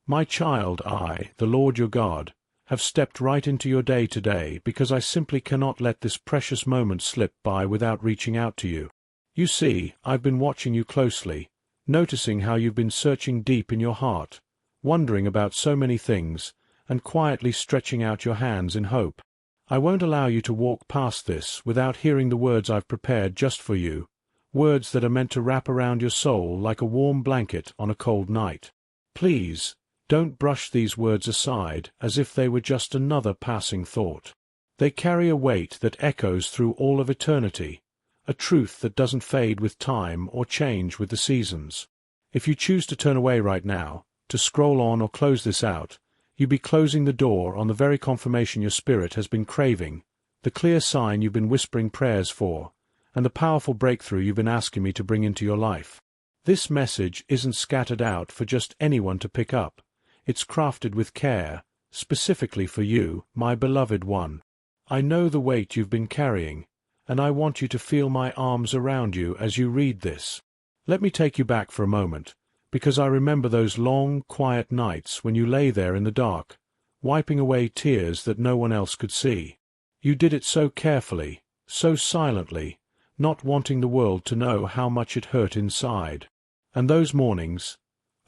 My child, I, the Lord your God, have stepped right into your day today because I simply cannot let this precious moment slip by without reaching out to you. You see, I've been watching you closely, noticing how you've been searching deep in your heart, wondering about so many things, and quietly stretching out your hands in hope. I won't allow you to walk past this without hearing the words I've prepared just for you, words that are meant to wrap around your soul like a warm blanket on a cold night. Please, don't brush these words aside as if they were just another passing thought. They carry a weight that echoes through all of eternity, a truth that doesn't fade with time or change with the seasons. If you choose to turn away right now, to scroll on or close this out, you'd be closing the door on the very confirmation your spirit has been craving, the clear sign you've been whispering prayers for, and the powerful breakthrough you've been asking me to bring into your life. This message isn't scattered out for just anyone to pick up. It's crafted with care, specifically for you, my beloved one. I know the weight you've been carrying, and I want you to feel my arms around you as you read this. Let me take you back for a moment, because I remember those long, quiet nights when you lay there in the dark, wiping away tears that no one else could see. You did it so carefully, so silently, not wanting the world to know how much it hurt inside. And those mornings,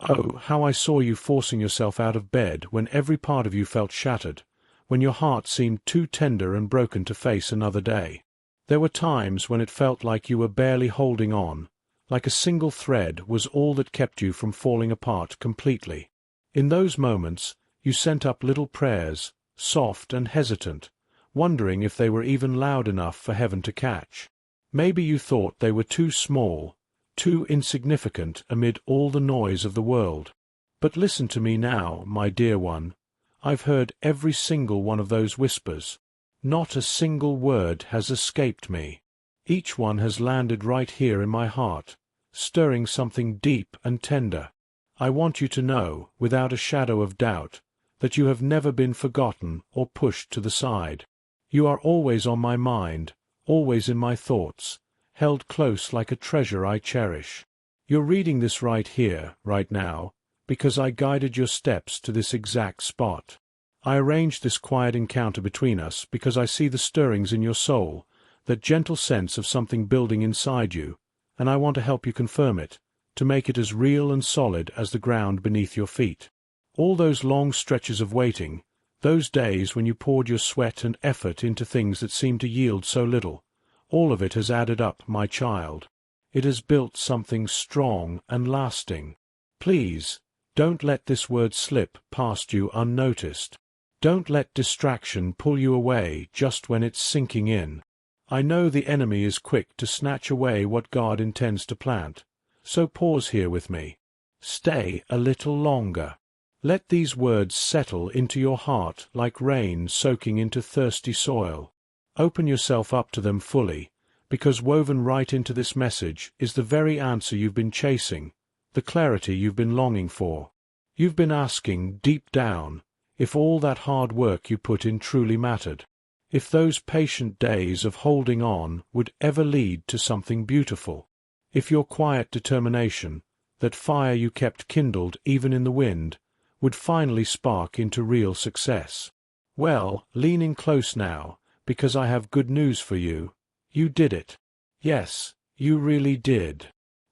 oh, how I saw you forcing yourself out of bed when every part of you felt shattered, when your heart seemed too tender and broken to face another day. There were times when it felt like you were barely holding on, like a single thread was all that kept you from falling apart completely. In those moments, you sent up little prayers, soft and hesitant, wondering if they were even loud enough for heaven to catch. Maybe you thought they were too small, too insignificant amid all the noise of the world. But listen to me now, my dear one. I've heard every single one of those whispers. Not a single word has escaped me. Each one has landed right here in my heart, stirring something deep and tender. I want you to know, without a shadow of doubt, that you have never been forgotten or pushed to the side. You are always on my mind, always in my thoughts, held close like a treasure I cherish. You're reading this right here, right now, because I guided your steps to this exact spot. I arranged this quiet encounter between us because I see the stirrings in your soul, that gentle sense of something building inside you, and I want to help you confirm it, to make it as real and solid as the ground beneath your feet. All those long stretches of waiting, those days when you poured your sweat and effort into things that seemed to yield so little, all of it has added up, my child. It has built something strong and lasting. Please, don't let this word slip past you unnoticed. Don't let distraction pull you away just when it's sinking in. I know the enemy is quick to snatch away what God intends to plant, so pause here with me. Stay a little longer. Let these words settle into your heart like rain soaking into thirsty soil. Open yourself up to them fully, because woven right into this message is the very answer you've been chasing, the clarity you've been longing for. You've been asking, deep down, if all that hard work you put in truly mattered, if those patient days of holding on would ever lead to something beautiful, if your quiet determination, that fire you kept kindled even in the wind, would finally spark into real success. Well, lean in close now, because I have good news for you. You did it. Yes, you really did.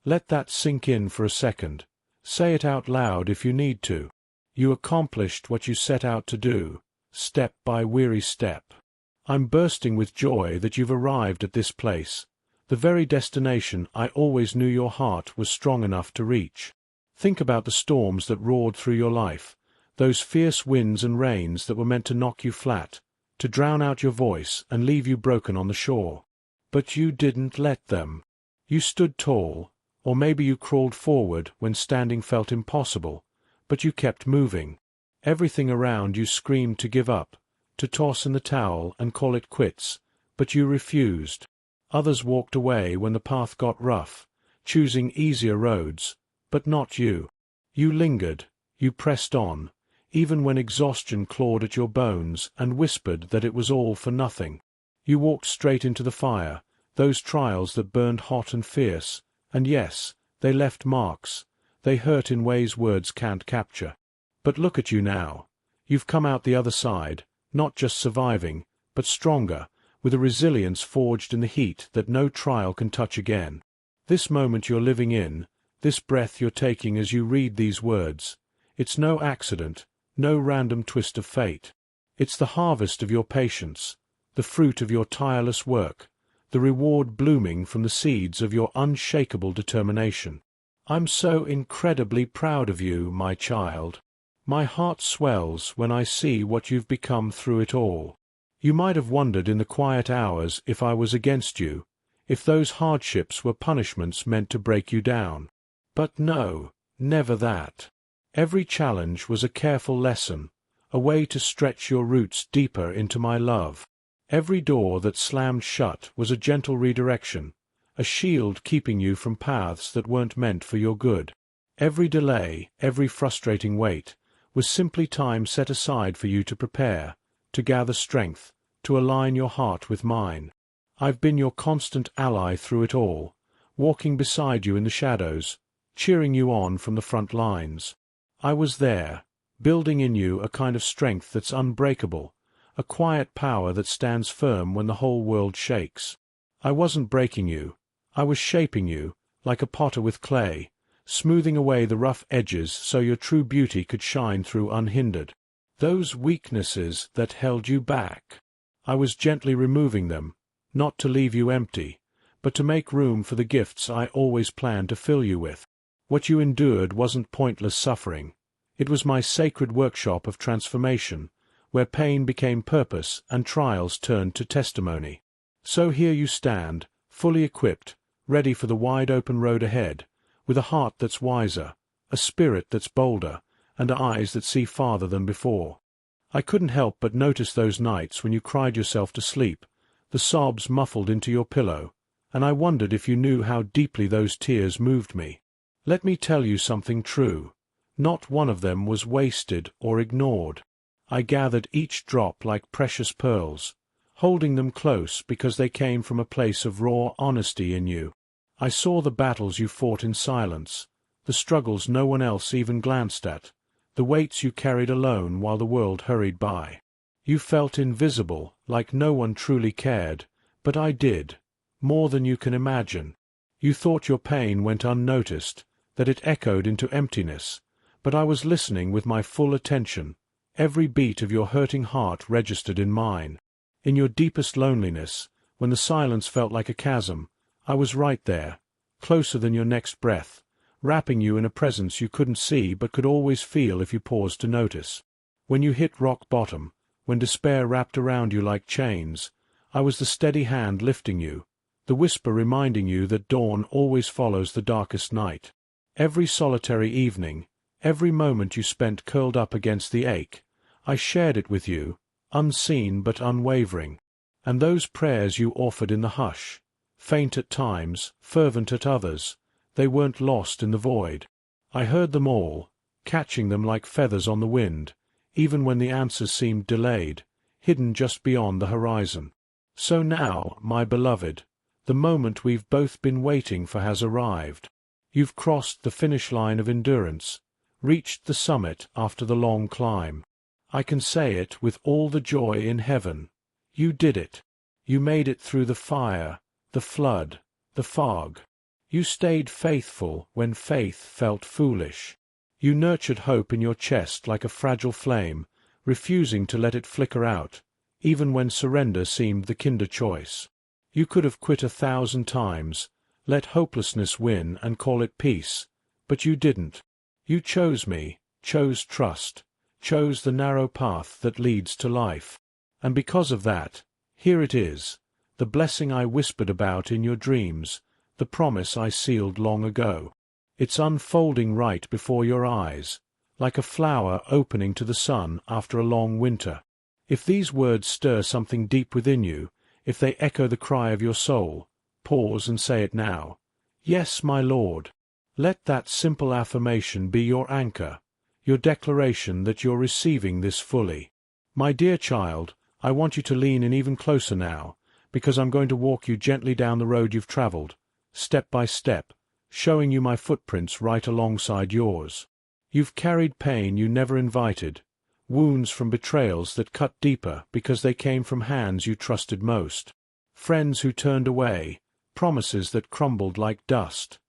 Let that sink in for a second. Say it out loud if you need to. You accomplished what you set out to do, step by weary step. I'm bursting with joy that you've arrived at this place, the very destination I always knew your heart was strong enough to reach. Think about the storms that roared through your life, those fierce winds and rains that were meant to knock you flat, to drown out your voice and leave you broken on the shore. But you didn't let them. You stood tall, or maybe you crawled forward when standing felt impossible, but you kept moving. Everything around you screamed to give up, to toss in the towel and call it quits, but you refused. Others walked away when the path got rough, choosing easier roads, but not you. You lingered, you pressed on, even when exhaustion clawed at your bones and whispered that it was all for nothing. You walked straight into the fire, those trials that burned hot and fierce, and yes, they left marks. They hurt in ways words can't capture. But look at you now. You've come out the other side, not just surviving, but stronger, with a resilience forged in the heat that no trial can touch again. This moment you're living in, this breath you're taking as you read these words, it's no accident, no random twist of fate. It's the harvest of your patience, the fruit of your tireless work, the reward blooming from the seeds of your unshakable determination. I'm so incredibly proud of you, my child. My heart swells when I see what you've become through it all. You might have wondered in the quiet hours if I was against you, if those hardships were punishments meant to break you down. But no, never that. Every challenge was a careful lesson, a way to stretch your roots deeper into my love. Every door that slammed shut was a gentle redirection, a shield keeping you from paths that weren't meant for your good. Every delay, every frustrating wait, was simply time set aside for you to prepare, to gather strength, to align your heart with mine. I've been your constant ally through it all, walking beside you in the shadows, cheering you on from the front lines. I was there, building in you a kind of strength that's unbreakable, a quiet power that stands firm when the whole world shakes. I wasn't breaking you. I was shaping you, like a potter with clay, smoothing away the rough edges so your true beauty could shine through unhindered. Those weaknesses that held you back, I was gently removing them, not to leave you empty, but to make room for the gifts I always planned to fill you with. What you endured wasn't pointless suffering. It was my sacred workshop of transformation, where pain became purpose and trials turned to testimony. So here you stand, fully equipped, ready for the wide-open road ahead, with a heart that's wiser, a spirit that's bolder, and eyes that see farther than before. I couldn't help but notice those nights when you cried yourself to sleep, the sobs muffled into your pillow, and I wondered if you knew how deeply those tears moved me. Let me tell you something true. Not one of them was wasted or ignored. I gathered each drop like precious pearls, holding them close because they came from a place of raw honesty in you. I saw the battles you fought in silence, the struggles no one else even glanced at, the weights you carried alone while the world hurried by. You felt invisible, like no one truly cared, but I did, more than you can imagine. You thought your pain went unnoticed, that it echoed into emptiness, but I was listening with my full attention. Every beat of your hurting heart registered in mine. In your deepest loneliness, when the silence felt like a chasm, I was right there, closer than your next breath, wrapping you in a presence you couldn't see but could always feel if you paused to notice. When you hit rock bottom, when despair wrapped around you like chains, I was the steady hand lifting you, the whisper reminding you that dawn always follows the darkest night. Every solitary evening, every moment you spent curled up against the ache, I shared it with you, unseen but unwavering. And those prayers you offered in the hush, faint at times, fervent at others, they weren't lost in the void. I heard them all, catching them like feathers on the wind, even when the answers seemed delayed, hidden just beyond the horizon. So now, my beloved, the moment we've both been waiting for has arrived. You've crossed the finish line of endurance, reached the summit after the long climb. I can say it with all the joy in heaven. You did it. You made it through the fire, the flood, the fog. You stayed faithful when faith felt foolish. You nurtured hope in your chest like a fragile flame, refusing to let it flicker out, even when surrender seemed the kinder choice. You could have quit 1,000 times, let hopelessness win and call it peace, but you didn't. You chose me, chose trust, chose the narrow path that leads to life. And because of that, here it is, the blessing I whispered about in your dreams, the promise I sealed long ago. It's unfolding right before your eyes, like a flower opening to the sun after a long winter. If these words stir something deep within you, if they echo the cry of your soul, pause and say it now. Yes, my Lord. Let that simple affirmation be your anchor, your declaration that you're receiving this fully. My dear child, I want you to lean in even closer now, because I'm going to walk you gently down the road you've traveled, step by step, showing you my footprints right alongside yours. You've carried pain you never invited, wounds from betrayals that cut deeper because they came from hands you trusted most, friends who turned away, promises that crumbled like dust.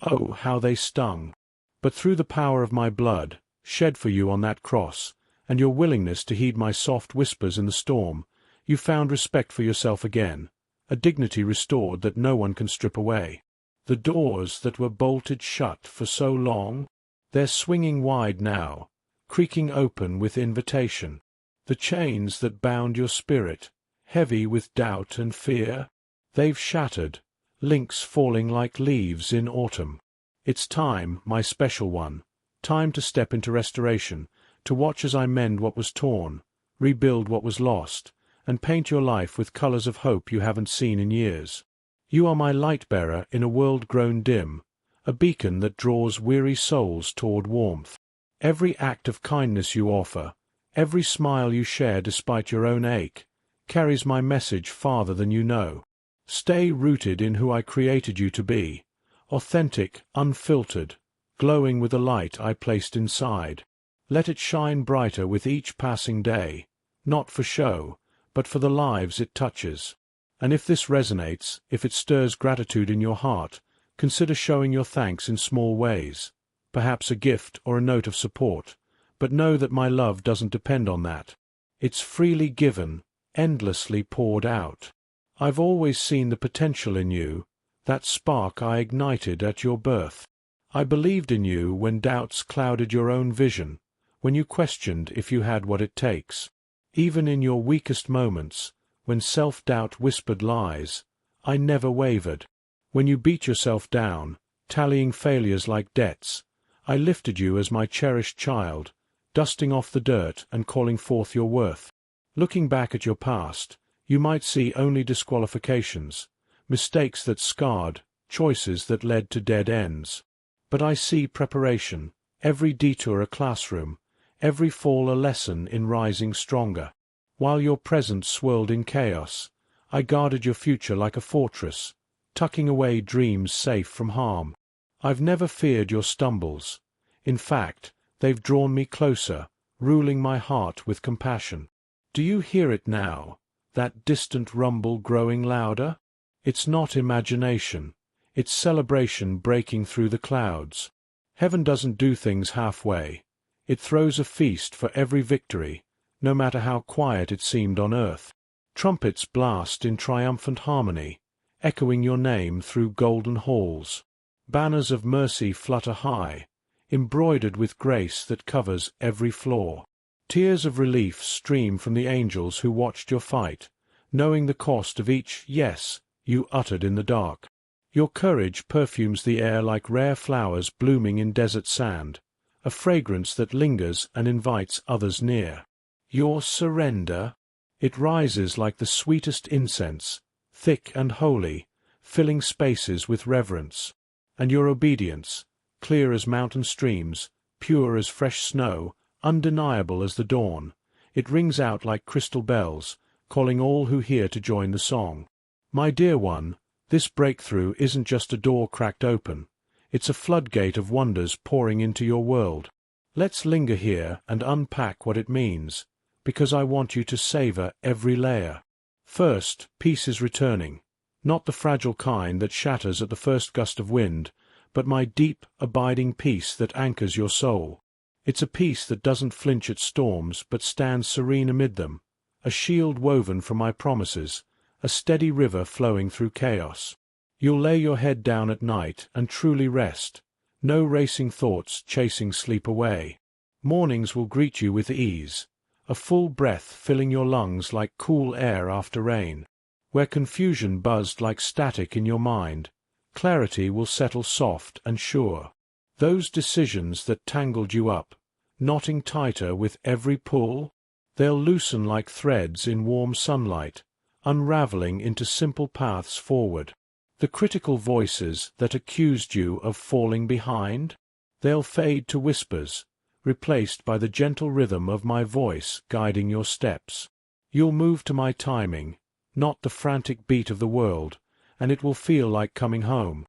Oh, how they stung! But through the power of my blood, shed for you on that cross, and your willingness to heed my soft whispers in the storm, you found respect for yourself again, a dignity restored that no one can strip away. The doors that were bolted shut for so long, they're swinging wide now, creaking open with invitation. The chains that bound your spirit, heavy with doubt and fear, they've shattered, links falling like leaves in autumn. It's time, my special one, time to step into restoration, to watch as I mend what was torn, rebuild what was lost, and paint your life with colors of hope you haven't seen in years. You are my light-bearer in a world grown dim, a beacon that draws weary souls toward warmth. Every act of kindness you offer, every smile you share despite your own ache, carries my message farther than you know. Stay rooted in who I created you to be, authentic, unfiltered, glowing with the light I placed inside. Let it shine brighter with each passing day, not for show, but for the lives it touches. And if this resonates, if it stirs gratitude in your heart, consider showing your thanks in small ways, perhaps a gift or a note of support, but know that my love doesn't depend on that. It's freely given, endlessly poured out. I've always seen the potential in you, that spark I ignited at your birth. I believed in you when doubts clouded your own vision, when you questioned if you had what it takes. Even in your weakest moments, when self-doubt whispered lies, I never wavered. When you beat yourself down, tallying failures like debts, I lifted you as my cherished child, dusting off the dirt and calling forth your worth. Looking back at your past, you might see only disqualifications, mistakes that scarred, choices that led to dead ends. But I see preparation, every detour a classroom, every fall a lesson in rising stronger. While your present swirled in chaos, I guarded your future like a fortress, tucking away dreams safe from harm. I've never feared your stumbles. In fact, they've drawn me closer, ruling my heart with compassion. Do you hear it now, that distant rumble growing louder? It's not imagination. It's celebration breaking through the clouds. Heaven doesn't do things halfway. It throws a feast for every victory, no matter how quiet it seemed on earth. Trumpets blast in triumphant harmony, echoing your name through golden halls. Banners of mercy flutter high, embroidered with grace that covers every flaw. Tears of relief stream from the angels who watched your fight, knowing the cost of each yes you uttered in the dark. Your courage perfumes the air like rare flowers blooming in desert sand, a fragrance that lingers and invites others near. Your surrender, it rises like the sweetest incense, thick and holy, filling spaces with reverence. And your obedience, clear as mountain streams, pure as fresh snow, undeniable as the dawn, it rings out like crystal bells, calling all who hear to join the song. My dear one, this breakthrough isn't just a door cracked open, it's a floodgate of wonders pouring into your world. Let's linger here and unpack what it means, because I want you to savor every layer. First, peace is returning, not the fragile kind that shatters at the first gust of wind, but my deep, abiding peace that anchors your soul. It's a peace that doesn't flinch at storms but stands serene amid them, a shield woven from my promises, a steady river flowing through chaos. You'll lay your head down at night and truly rest, no racing thoughts chasing sleep away. Mornings will greet you with ease, a full breath filling your lungs like cool air after rain. Where confusion buzzed like static in your mind, clarity will settle soft and sure. Those decisions that tangled you up, knotting tighter with every pull, they'll loosen like threads in warm sunlight, unraveling into simple paths forward. The critical voices that accused you of falling behind, they'll fade to whispers, replaced by the gentle rhythm of my voice guiding your steps. You'll move to my timing, not the frantic beat of the world, and it will feel like coming home.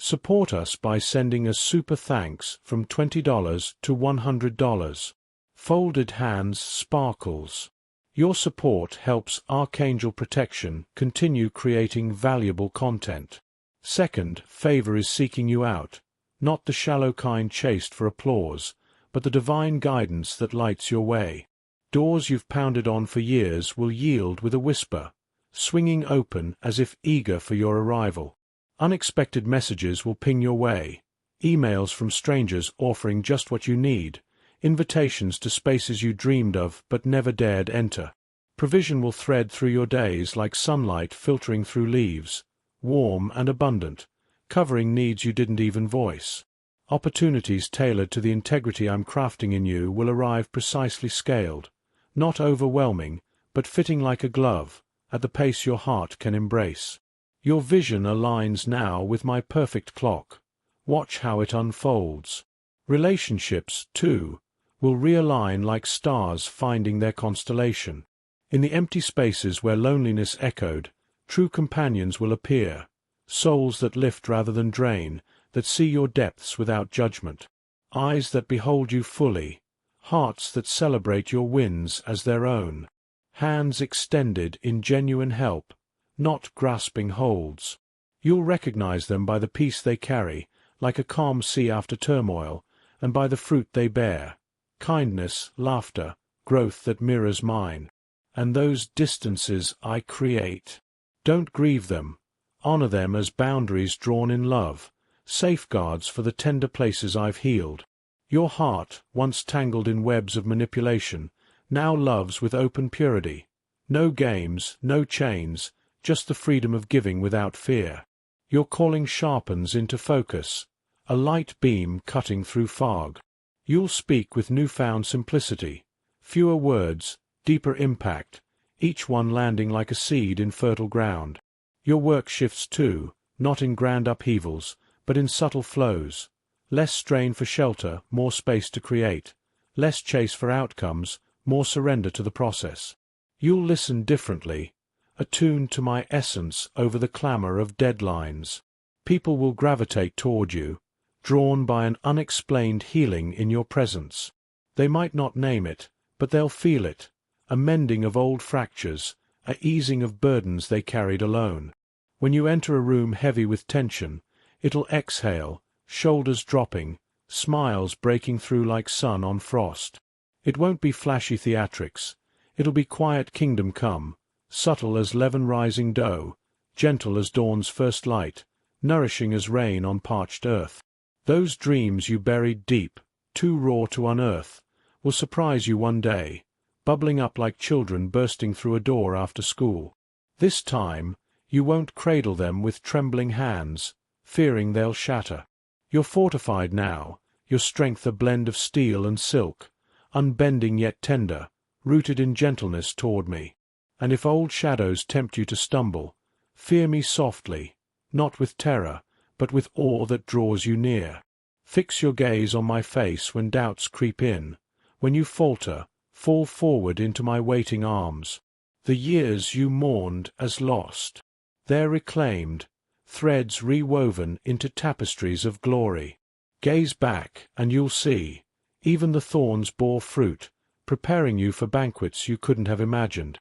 Support us by sending a super thanks from $20 to $100. Folded Hands Sparkles. Your support helps Archangel Protection continue creating valuable content. Second, favor is seeking you out, not the shallow kind chased for applause, but the divine guidance that lights your way. Doors you've pounded on for years will yield with a whisper, swinging open as if eager for your arrival. Unexpected messages will ping your way, emails from strangers offering just what you need, invitations to spaces you dreamed of but never dared enter. Provision will thread through your days like sunlight filtering through leaves, warm and abundant, covering needs you didn't even voice. Opportunities tailored to the integrity I'm crafting in you will arrive precisely scaled, not overwhelming, but fitting like a glove, at the pace your heart can embrace. Your vision aligns now with my perfect clock. Watch how it unfolds. Relationships, too, will realign like stars finding their constellation. In the empty spaces where loneliness echoed, true companions will appear, souls that lift rather than drain, that see your depths without judgment, eyes that behold you fully, hearts that celebrate your wins as their own, hands extended in genuine help, not grasping holds. You'll recognize them by the peace they carry, like a calm sea after turmoil, and by the fruit they bear, kindness, laughter, growth that mirrors mine. And those distances I create. Don't grieve them. Honor them as boundaries drawn in love, safeguards for the tender places I've healed. Your heart, once tangled in webs of manipulation, now loves with open purity. No games, no chains, just the freedom of giving without fear. Your calling sharpens into focus, a light beam cutting through fog. You'll speak with newfound simplicity, fewer words, deeper impact, each one landing like a seed in fertile ground. Your work shifts too, not in grand upheavals, but in subtle flows. Less strain for shelter, more space to create. Less chase for outcomes, more surrender to the process. You'll listen differently, attuned to my essence over the clamor of deadlines. People will gravitate toward you, drawn by an unexplained healing in your presence. They might not name it, but they'll feel it. A mending of old fractures, a easing of burdens they carried alone. When you enter a room heavy with tension, it'll exhale, shoulders dropping, smiles breaking through like sun on frost. It won't be flashy theatrics. It'll be quiet kingdom come, subtle as leaven-rising dough, gentle as dawn's first light, nourishing as rain on parched earth. Those dreams you buried deep, too raw to unearth, will surprise you one day, bubbling up like children bursting through a door after school. This time, you won't cradle them with trembling hands, fearing they'll shatter. You're fortified now, your strength a blend of steel and silk, unbending yet tender, rooted in gentleness toward me. And if old shadows tempt you to stumble, fear me softly, not with terror, but with awe that draws you near. Fix your gaze on my face when doubts creep in, when you falter, fall forward into my waiting arms. The years you mourned as lost, they're reclaimed, threads rewoven into tapestries of glory. Gaze back, and you'll see, even the thorns bore fruit, preparing you for banquets you couldn't have imagined.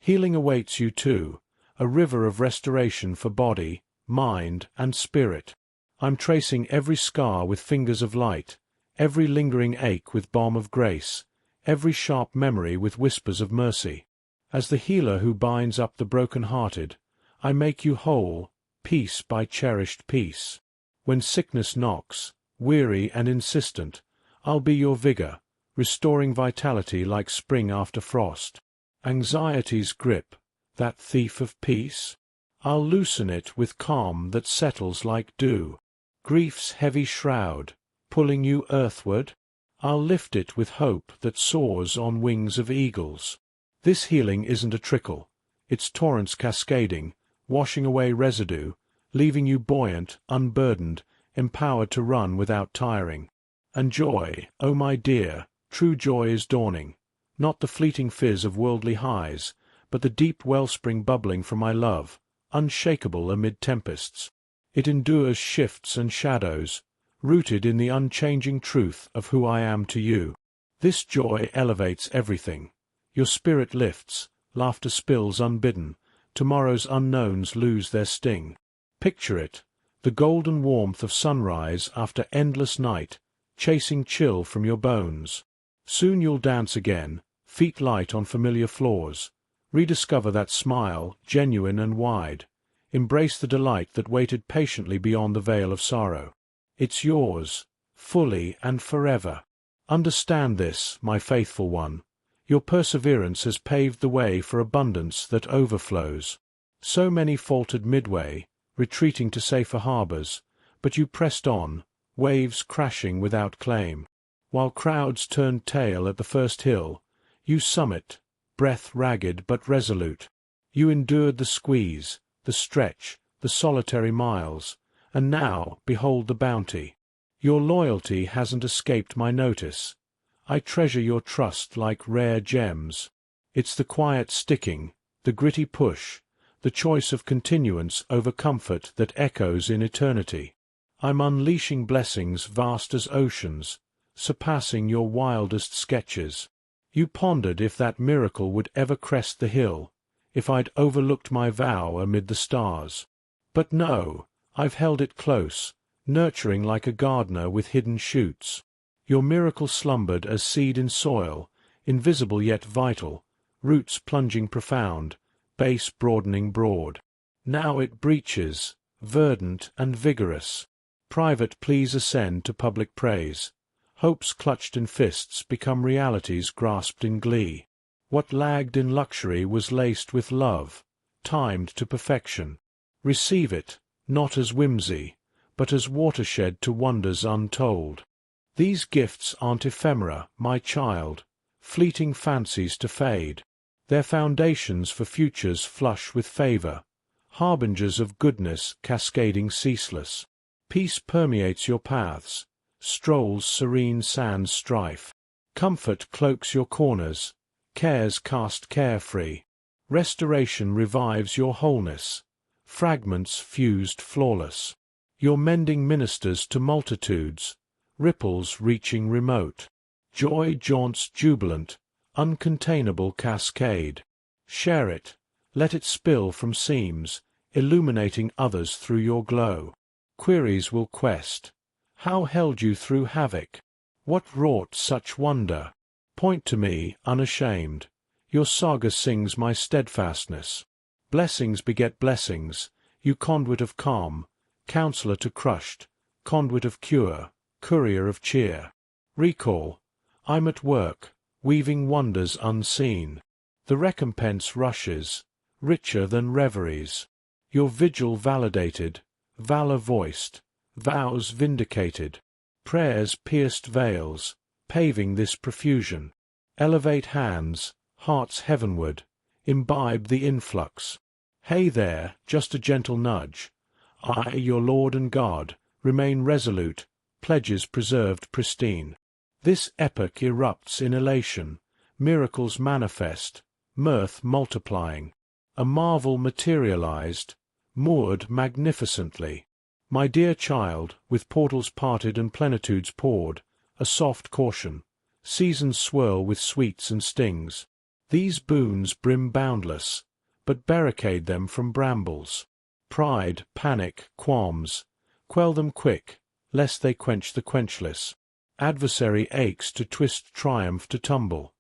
Healing awaits you too, a river of restoration for body, mind, and spirit. I'm tracing every scar with fingers of light, every lingering ache with balm of grace, every sharp memory with whispers of mercy. As the healer who binds up the broken-hearted, I make you whole, piece by cherished piece. When sickness knocks, weary and insistent, I'll be your vigor, restoring vitality like spring after frost. Anxiety's grip, that thief of peace, I'll loosen it with calm that settles like dew. Grief's heavy shroud, pulling you earthward, I'll lift it with hope that soars on wings of eagles. This healing isn't a trickle, it's torrents cascading, washing away residue, leaving you buoyant, unburdened, empowered to run without tiring. And joy, oh my dear, true joy is dawning, not the fleeting fizz of worldly highs, but the deep wellspring bubbling from my love, unshakable amid tempests. It endures shifts and shadows, rooted in the unchanging truth of who I am to you. This joy elevates everything. Your spirit lifts, laughter spills unbidden, tomorrow's unknowns lose their sting. Picture it, the golden warmth of sunrise after endless night, chasing chill from your bones. Soon you'll dance again, feet light on familiar floors. Rediscover that smile, genuine and wide. Embrace the delight that waited patiently beyond the veil of sorrow. It's yours, fully and forever. Understand this, my faithful one. Your perseverance has paved the way for abundance that overflows. So many faltered midway, retreating to safer harbors, but you pressed on, waves crashing without claim. While crowds turned tail at the first hill, you summit, breath ragged but resolute. You endured the squeeze, the stretch, the solitary miles, and now behold the bounty. Your loyalty hasn't escaped my notice. I treasure your trust like rare gems. It's the quiet sticking, the gritty push, the choice of continuance over comfort that echoes in eternity. I'm unleashing blessings vast as oceans, surpassing your wildest sketches. You pondered if that miracle would ever crest the hill, if I'd overlooked my vow amid the stars. But no, I've held it close, nurturing like a gardener with hidden shoots. Your miracle slumbered as seed in soil, invisible yet vital, roots plunging profound, base broadening broad. Now it breaches, verdant and vigorous. Private pleas ascend to public praise. Hopes clutched in fists become realities grasped in glee. What lagged in luxury was laced with love, timed to perfection. Receive it, not as whimsy, but as watershed to wonders untold. These gifts aren't ephemera, my child, fleeting fancies to fade. They're foundations for futures flush with favor, harbingers of goodness cascading ceaseless. Peace permeates your paths, strolls serene sans strife. Comfort cloaks your corners, cares cast carefree. Restoration revives your wholeness, fragments fused flawless. Your mending ministers to multitudes, ripples reaching remote. Joy jaunts jubilant, uncontainable cascade. Share it, let it spill from seams, illuminating others through your glow. Queries will quest. How held you through havoc? What wrought such wonder? Point to me, unashamed. Your saga sings my steadfastness. Blessings beget blessings, you conduit of calm, counselor to crushed, conduit of cure, courier of cheer. Recall, I'm at work, weaving wonders unseen. The recompense rushes, richer than reveries. Your vigil validated, valor voiced, vows vindicated. Prayers pierced veils, paving this profusion. Elevate hands, hearts heavenward, imbibe the influx. Hey there, just a gentle nudge. I, your Lord and God, remain resolute, pledges preserved pristine. This epoch erupts in elation, miracles manifest, mirth multiplying. A marvel materialized, moored magnificently. My dear child, with portals parted and plenitudes poured, a soft caution. Seasons swirl with sweets and stings. These boons brim boundless, but barricade them from brambles. Pride, panic, qualms, quell them quick, lest they quench the quenchless. Adversary aches to twist triumph to tumble.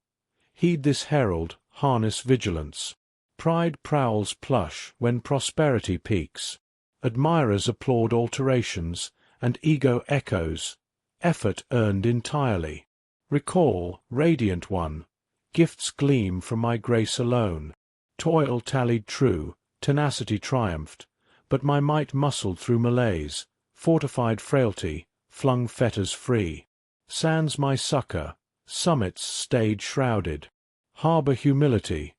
Heed this herald, harness vigilance. Pride prowls plush when prosperity peaks. Admirers applaud alterations, and ego echoes, effort earned entirely. Recall, radiant one, gifts gleam from my grace alone. Toil tallied true, tenacity triumphed, but my might muscled through malaise, fortified frailty, flung fetters free. Sands my succor, summits stayed shrouded. Harbor humility,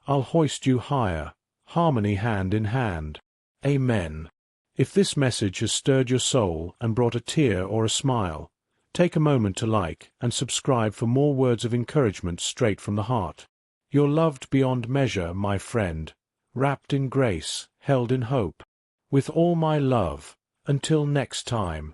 I'll hoist you higher, harmony hand in hand. Amen. If this message has stirred your soul and brought a tear or a smile, take a moment to like and subscribe for more words of encouragement straight from the heart. You're loved beyond measure, my friend, wrapped in grace, held in hope. With all my love, Until next time.